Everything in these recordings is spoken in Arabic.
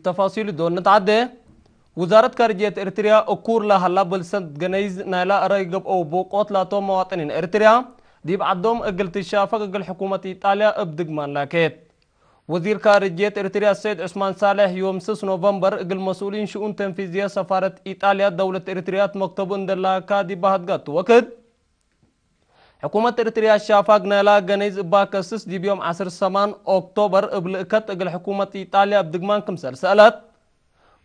تفاصيل دول نتعدى وزارة خارجية إريتريا أكور لها هلا بلسنت جنيز نالا أرايقب أو بوقوت لا توم مواطنين إريتريا دي بعدهم أقل تشافق أقل حكومة إيطاليا أبدقمان لاكيت وزير خارجية إريتريا السيد عثمان صالح يوم 6 نوفمبر أقل مسؤولين شؤون تنفيذية سفارة إيطاليا دولة إريتريا مكتب اندلاكا دي بهدقات وكد حكومة إريتريا الشافاق نالا جنيز باكسس دي بيوم 10 أكتوبر قبل إكت أقل حكومة إيطاليا أبدقمان كمسر سألت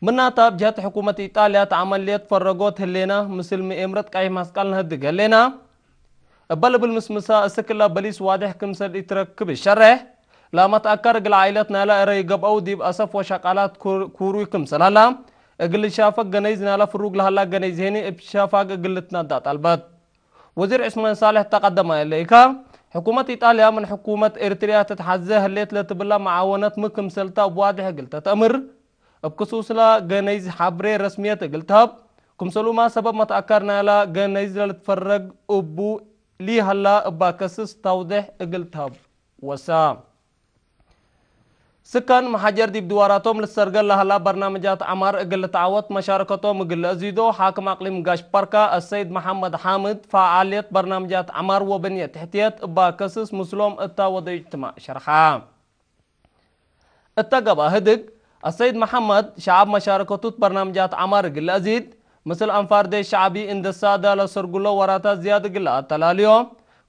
منا تاب جهة حكومة إيطاليا تعمليت فرقوت هلينا مثل مئمرت قاي مسقال نهدق هلينا بل بالمسمسا اسكلا بليس واضح كمسل يتركب الشرح لا متأكر قل عائلتنا لا اري قبعو ديب أسف وشقالات كوروي كمسل هلا اقل شافق جنيز نالا فروق لهلا جنيز هيني شافق قلتنا دات البات وزير عثمان صالح تقدم إليك حكومة إيطاليا من حكومة إريتريا تتحزه الليت لتبلا معاونات مكمسلتا بواضح قلت تأمر بخصوص لا جنيز حبري رسمية قلتها كمسلو ما سبب متأكرنا لا جنيز لتفرق أبو لي هلا باكسس توضح قلتها وسام سكان محجر دي بدواراتهم للسرقل لهلا برنامجات عمار اقل تعوت مشاركتهم اقل ازيدو حاكم اقليم قاش باركا السيد محمد حامد فعالية برنامجات عمار وبنية تحتيات باكسس مسلوم التاوضي اجتماع شرحا التقبى هدق السيد محمد شعب مشاركته برنامجات عمار اقل ازيد مثل انفار دي شعبي اند السادة لسرقلو وراتا زيادة اقل التلاليو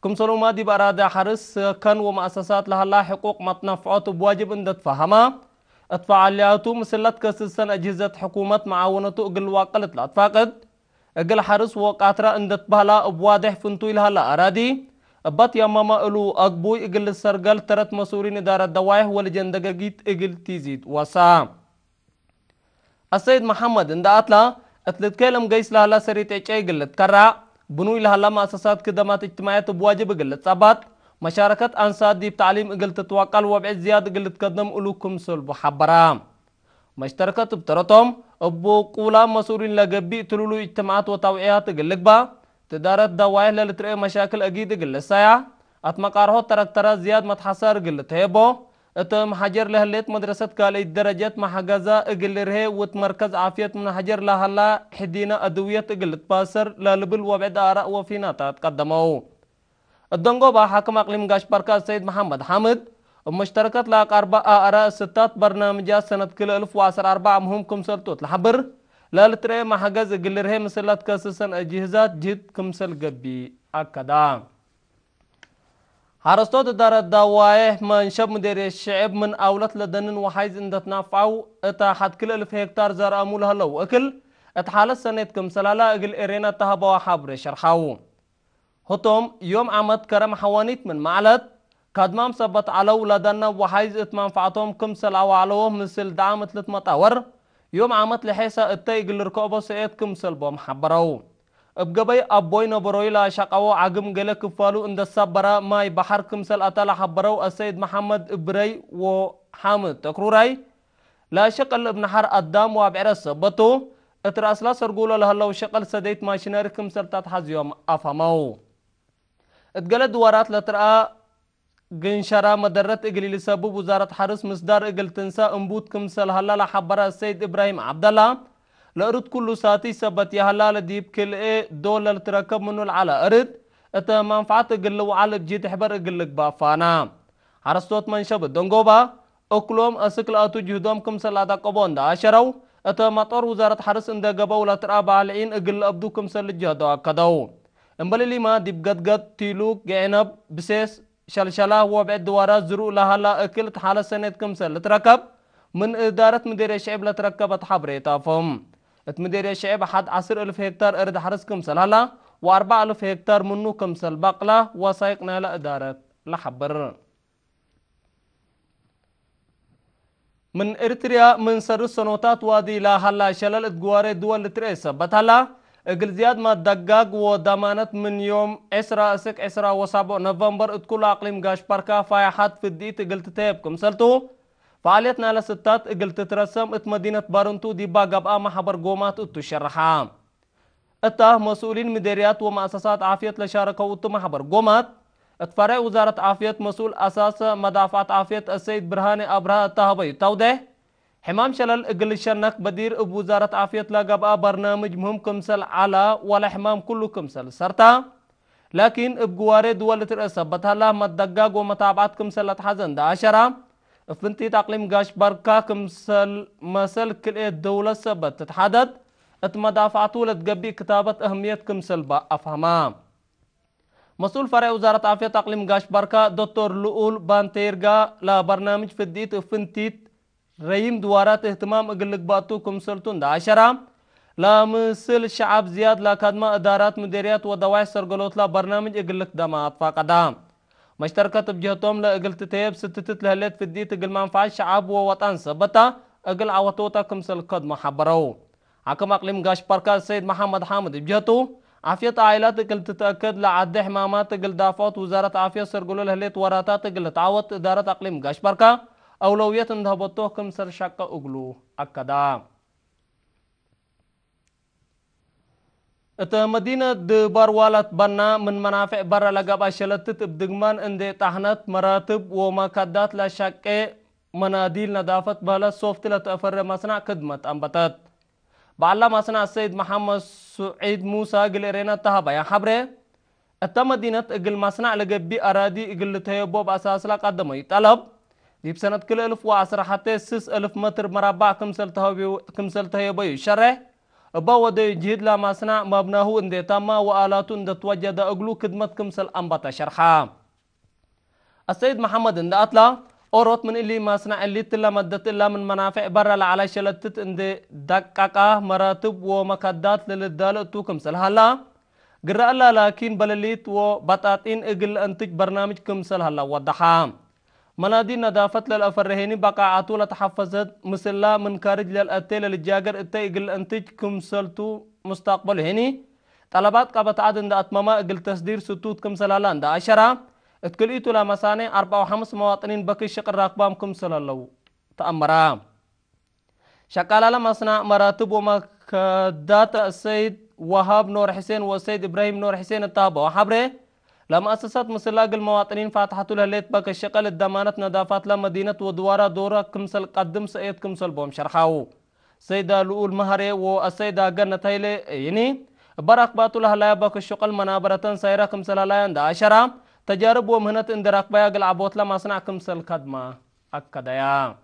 كم سلوما دي بأرادة حرس كان ومؤسسات لها الله حقوق متنفعات بواجب ان تفهمها اتفعالياتو مسلت كسسن أجهزة حكومة معاونته اقل واقلت لا تفاقد اقل حرس وقاترة ان تبهلا بواضح فنتوي لها لا أرادي بات يماما الو اقبوي اقل السرقل ترت مسؤولين إدارة دوايه ولجندقاقيت اقل تيزيد وسام السيد محمد ان داتلا اتلتكلم قيس لها لا سريت ايجاي قلت كرع بنوي لها لما أساسات خدمات اجتماعية بواجب قلت صابات مشاركة أنصاد دي بتعليم قلت تتوكل وبعد زيادة قلت تقدم ألوكم سلب حبرام مشتركة بترتهم أبو قولا مسؤولين لقبي تلولو اجتماعات وتوعيات قلت با تدارت دوايه للترئي مشاكل أجيد قلت سايا أتمقاره تركترا زياد متحصر قلت هيبو اتم حجر لهليت مدرسة كالي درجات محجزة اقلره وتمركز عافية من حجر لهلا حدينا أدوية اقلت باسر لالبل وبعد آراء وفيناتات قدموا الدنقو با حاكم اقليم قاش بركة السيد محمد حامد مشتركات لاق 4 آراء 6 برنامجات سنة كل 1014 مهم كمسلتوت لحبر لالتري محجز اقلره مسلات كاسسا أجهزات جد كمسل قبي أكدام حرستوت دار الدوايه من شب مدير الشعب من أولت لدنن وحيز ان تنافعو اتا حد كل 1000 هكتار زار أمولها لو أكل اتحالة سنة كم سلالة اقل إرينا تهبوا حبر شرحاو هتوم يوم عمد كرم حوانيت من معلت كادمام سبت علو لدنا وحيز اتمنفعتهم كم سلاو علوه مثل دعامة لتمطاور يوم عمد لحيسا اتا اقل ركوبة سيئت كم سلبهم حبراو بقبي أبوي نبروي لا شقاو عقم قلق كفالو اند السبرا ماي بحر كمسل أتالا حبرو السيد محمد إبري وحامد تكروراي لا شقل ابن حر قدام وابعر السبتو اترأس لا سرقولا لهلو شقل سديت ماشيناري كمسل تتحز يوم أفهمو اتقل دوارات لترأى قنشرا مدرت اقلي لسبب وزارة حرس مصدار اقل تنسى انبوت كمسل هلا لحبرا السيد إبراهيم عبدالله لأرد كل ساتي سبت يهلال ديب كل دولار تركب منو على أرد اتا منفعت قل وعلى بجيت حبر قلك بافانا عرستوت من شب دنقوبا اكلوم اسكل اتو جهدوم كم سلاتا قبون دا عشرو اتا مطور وزارة حرس اندا قبو لا ترابا علعين اقل ابدو كم سل الجهدو اكدو انبالي لما ديب قد تيلوك جعنب بسيس شلشلا وبعد دوارات زرو لها لا اكلت حالة سنة كم سل تركب من إدارة مدير الشعب لتركبت حبريتا فهم اتمدير الشعب حد 10,000 هكتار ارد حرس كمسل هلا و4,000 هكتار منو كمسل باقلة وسايقنا لإدارة لحبر من إريتريا من سر السنوتات وادي لا هلا شلل اتقواري دول لترئيسة بتهلا اقل زياد ما دقاق ودمانت من يوم 10 نوفمبر اتكل اقليم قاش باركا فايحات في الديت اقل تتيب كمسلتو فعاليتنا لستات اقل تترسم ات مدينة بارنتو دي باقب آما حبر قومات اتو الشرحام اتاه مسؤولين مديريات ومؤسسات عافية لشاركة اتو محبر قومات اتفرع وزارة عافية مسؤول أساس مدافعة عافية السيد برهاني أبرها التهبي توده حمام شلل اقل شنك بدير اب وزارة عافية لا قبقى برنامج مهم كمسل على ولا حمام كله كمسل سرتا لكن ابقواري دولة رئيسة بتهلا مدقاق ومتابعات كمسل حزن دا عشرة فنتي تقليم قاش بركا كمسل مسل كل الدولة سبت تتحدد اتمدافعتو لتقبي كتابة أهمية كمسل با أفهمها مسؤول فرع وزارة عافية تقليم قاش بركا دكتور لؤول بانتيرغا لا برنامج فديت فنتيت ريم دوارات اهتمام اقلق باتو كمسلتون دا عشرة لا مثل شعب زياد لا كادما ادارات مديريات ودواعي سرقلوت لا برنامج اقلق دامات فاقدا مشتركة بجهتهم لا اقل تتيب ستتت لهلت فديت اقل منفعة شعب ووطن سبتا اقل عواتوتا كمسل قد حبرو حكم اقليم قاش بركا السيد محمد حامد بجهتو عافية عائلات اقل تتأكد لعد حمامات اقل دافعات وزارة عافية سرقلو لهلت وراتات اقل تعوت ادارة اقليم قاش بركا أولوية انذهبتوه كمسر شاقة أقلو أكدا مدينة دبار والت بنا من منافع برا لقب أشلتت بدقمان اندي تحنت مراتب ومكادات لا شاقة مناديل نظافة بلا صوفت لتأفر مصنع خدمت أنبتت بعلا مصنع السيد محمد سعيد موسى قل إرينا تهبا يا حبري مدينة اقل مصنع لقبي أرادي اقل تهيبو بأساس لا قدمي طلب دي بسنة كل 1010 حتى 6000 متر مربع كمسل تهيبو شرح باود جهد لا مصنع مبناه اندي تاما وآلاته اندي توجد اقلو خدمة كمسل أنبتا شرحا السيد محمد اندي أطلع أوروت من اللي مصنع اللي تلا مدت إلا من منافع برا لعلى شلتت اندي دقاقة مراتب ومكادات للدالة تو كمسل هلا قرأ الله لكن بلليت وبطاطين اقل انتج برنامج كمسل هلا وضحام منادي نظافة للأفرهيني بقى عطولة تحفظت مسلا من كارج للأتي للجاجر اتي اقل انتج كمسلتو مستقبل هني طلبات قبط عدن دا اتماما اقل تصدير ستوت كمسلالان دا عشرة اتكليتو لا مساني 4 و5 مواطنين بكي شقر راقبام كمسلالو تأمرا شقالا مصنع مراتب ومكادات السيد وهاب نور حسين والسيد إبراهيم نور حسين التابة وحبره لما أسست مسلاق المواطنين فاتحة لهليت بك الشقل الدمانة نظافات لمدينة ودوارة دورة كمسل قدم سيد كمسل بوم شرحاو سيدة لؤول مهري والسيدة قنة هيلي يعني برق باتو لهلايا بك الشقل منابرة سيرا كمسل هلايا دا عشرة تجارب ومهنة اندراق بيا قلعبوت لما صنع كمسل خدمة أكدايا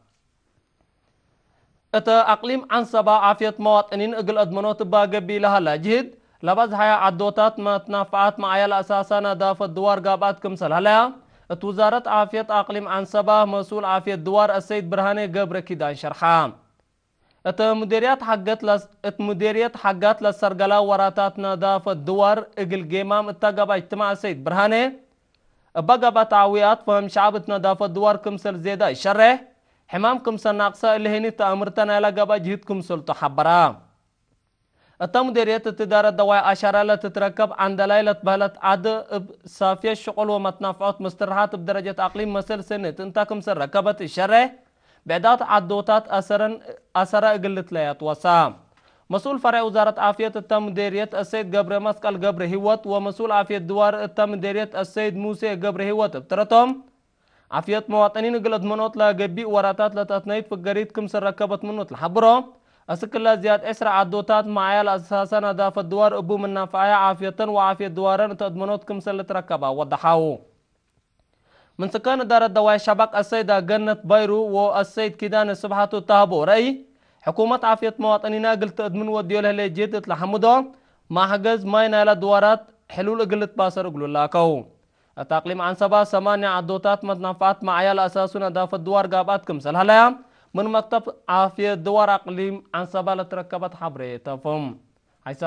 اتا اقليم عن سبا عافية مواطنين اقل ادمنوت باقبي لها لاجهد لبز هيا عدوتات ما تنافعات معايا الاساسة نظافة دوار قابات كمسل هلا وزارة عافية اقليم عن سبا مسؤول عافية دوار السيد برهاني قبر كيدان شرحام اتا مديريات حقات للسرقلا وراتات نظافة دوار اقل قيمام اتقابا اجتماع السيد برهاني بقى تعويات فهم شعبة نظافة دوار كمسل زيادة شرح حمام كمسل ناقصة اللي هني تأمرتنا لقبا جهد كمسل تحبرا التمديرية التدارة دواء أشارة لتتركب عن دلائل بهلت عد صافية الشغل ومتنافعات مسترحات بدرجة أقليم مسل سنة انتا كمسل ركبت الشرح بعدات عدوتات أسرة قلت ليات وسام مسؤول فرع وزارة عافية التمديرية السيد قبر مسقل قبر هوت ومسؤول عافية دوار التمديرية السيد موسى قبر هوت بترتهم عافية مواطنين قلت منوط لا قبي وراتات لتتنيت في القريد كمسل ركبت منوط الحبرو أسكلا زياد أسرع عدوتات معايا الأساسا نظافة دوار أبو من نافعية عافية وعافية دوارا تضمنوت كمسل تركبها وضحاو من سكان دار الدواء شبك السيدة جنة بيرو والسيد كيدان السبحة التهبو رأي حكومة عافية مواطنينا قلت أدمن وديولها اللي جيت لحمدو ما حجز ما ينال دوارات حلول قلت باسر قلوا لاكو التقليم عن 8 عدوتات متنافعات معايا الأساس نظافة دوار قابات كمسل هلا من مكتب عافية دوار أقليم عن 7 تركبت حبري تفهم حيث